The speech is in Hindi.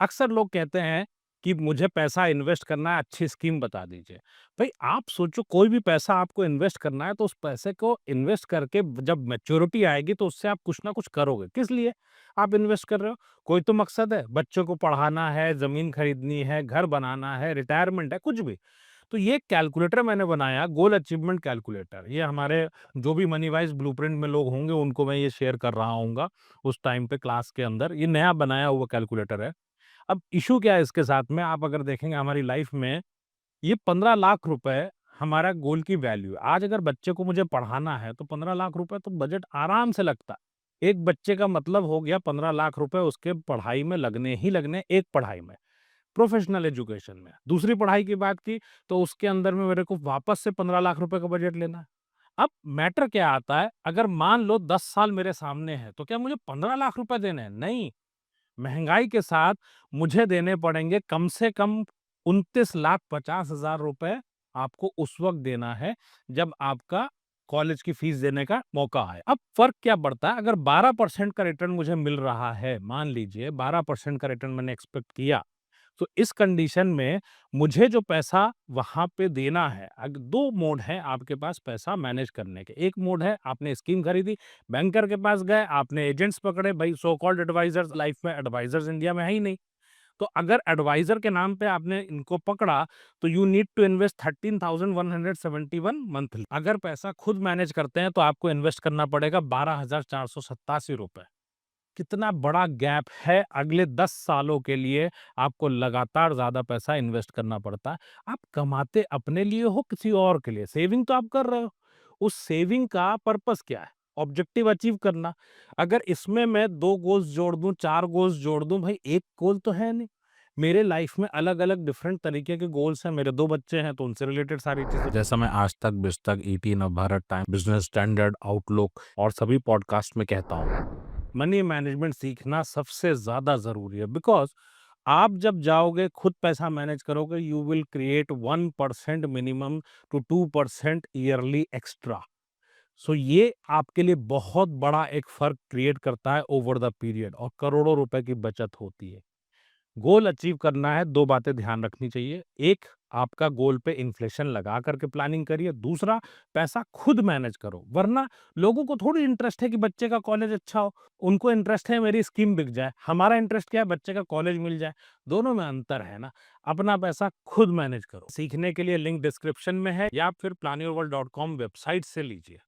अक्सर लोग कहते हैं कि मुझे पैसा इन्वेस्ट करना है, अच्छी स्कीम बता दीजिए। भाई आप सोचो, कोई भी पैसा आपको इन्वेस्ट करना है तो उस पैसे को इन्वेस्ट करके जब मैच्योरिटी आएगी तो उससे आप कुछ ना कुछ करोगे। किस लिए आप इन्वेस्ट कर रहे हो? कोई तो मकसद है, बच्चों को पढ़ाना है, ज़मीन खरीदनी है, घर बनाना है, रिटायरमेंट है, कुछ भी। तो ये कैलकुलेटर मैंने बनाया, गोल अचीवमेंट कैलकुलेटर। ये हमारे जो भी मनी वाइज़ ब्लूप्रिंट में लोग होंगे उनको मैं ये शेयर कर रहा हूँगा उस टाइम पे क्लास के अंदर। ये नया बनाया हुआ कैलकुलेटर है। अब इश्यू क्या है इसके साथ में, आप अगर देखेंगे हमारी लाइफ में ये 15 लाख रुपए हमारा गोल की वैल्यू है। आज अगर बच्चे को मुझे पढ़ाना है तो 15 लाख रुपए तो बजट आराम से लगता है। एक बच्चे का मतलब हो गया 15 लाख रुपए उसके पढ़ाई में लगने ही लगने, एक पढ़ाई में, प्रोफेशनल एजुकेशन में। दूसरी पढ़ाई की बात की तो उसके अंदर में मेरे को वापस से 15 लाख रुपए का बजट लेना है। अब मैटर क्या आता है, अगर मान लो 10 साल मेरे सामने है तो क्या मुझे 15 लाख रुपए देने हैं? नहीं। महंगाई के साथ मुझे देने पड़ेंगे कम से कम 29,50,000 रुपए आपको उस वक़्त देना है, जब आपका कॉलेज की फीस देने का मौका आए। अब फ़र्क क्या पड़ता है, अगर 12% का रिटर्न मुझे मिल रहा है, मान लीजिए 12% का रिटर्न मैंने एक्सपेक्ट किया, तो इस कंडीशन में मुझे जो पैसा वहाँ पे देना है, 2 मोड हैं आपके पास पैसा मैनेज करने के। एक मोड है आपने स्कीम खरीदी, बैंकर के पास गए, आपने एजेंट्स पकड़े, भई सो कॉल्ड एडवाइज़र्स, लाइफ में एडवाइज़र्स इंडिया में है ही नहीं। तो अगर एडवाइज़र के नाम पे आपने इनको पकड़ा, तो you need to invest 13,171 monthly. अगर पैसा खुद मैनेज करते हैं, तो आपको इन्वेस्ट करना पड़ेगा 12,487 रुपए। कितना बड़ा गैप है, अगले 10 सालों के लिए आपको लगातार ज़्यादा पैसा इन्वेस्ट करना पड़ता है। आप कमाते अपने लिए हो, किसी और के लिए, सेविंग तो आप कर रहे हो। उस सेविंग का पर्पस क्या है? ऑब्जेक्टिव अचीव करना। अगर इसमें मैं 2 गोल्स जोड़ दूँ, 4 गोल्स जोड़ दूँ, भाई 1 गोल तो है नहीं। मेरे लाइफ में अलग-अलग डिफरेंट तरीके के गोल्स हैं। मेरे 2 बच्चे हैं तो उनसे रिलेटेड सारी चीज़ें, जैसा मैं आज तक, बिज तक, ET, Navbharat time, business standard, outlook और सभी पॉडकास्ट में कहता हूँ। मनी मैनेजमेंट सीखना सबसे ज़्यादा ज़रूरी है, बिकॉज़ आप जब जाओगे खुद पैसा मैनेज करोगे, you will create 1% minimum to 2% yearly extra. So ये आपके लिए बहुत बड़ा एक फ़र्क क्रिएट करता है ओवर द पीरियड, और करोड़ों रुपए की बचत होती है। गोल अचीव करना है, 2 बातें ध्यान रखनी चाहिए। एक, आपका गोल पे इन्फ्लेशन लगा करके प्लानिंग करिए। दूसरा, पैसा खुद मैनेज करो। वरना लोगों को थोड़ी इंटरेस्ट है कि बच्चे का कॉलेज अच्छा हो, उनको इंटरेस्ट है मेरी स्कीम बिक जाए। हमारा इंटरेस्ट क्या है? बच्चे का कॉलेज मिल जाए। दोनों में अंतर है ना। अपना पैसा खुद मैनेज करो। सीखने के लिए लिंक डिस्क्रिप्शन में है या फिर planyourworld.com वेबसाइट से लीजिए।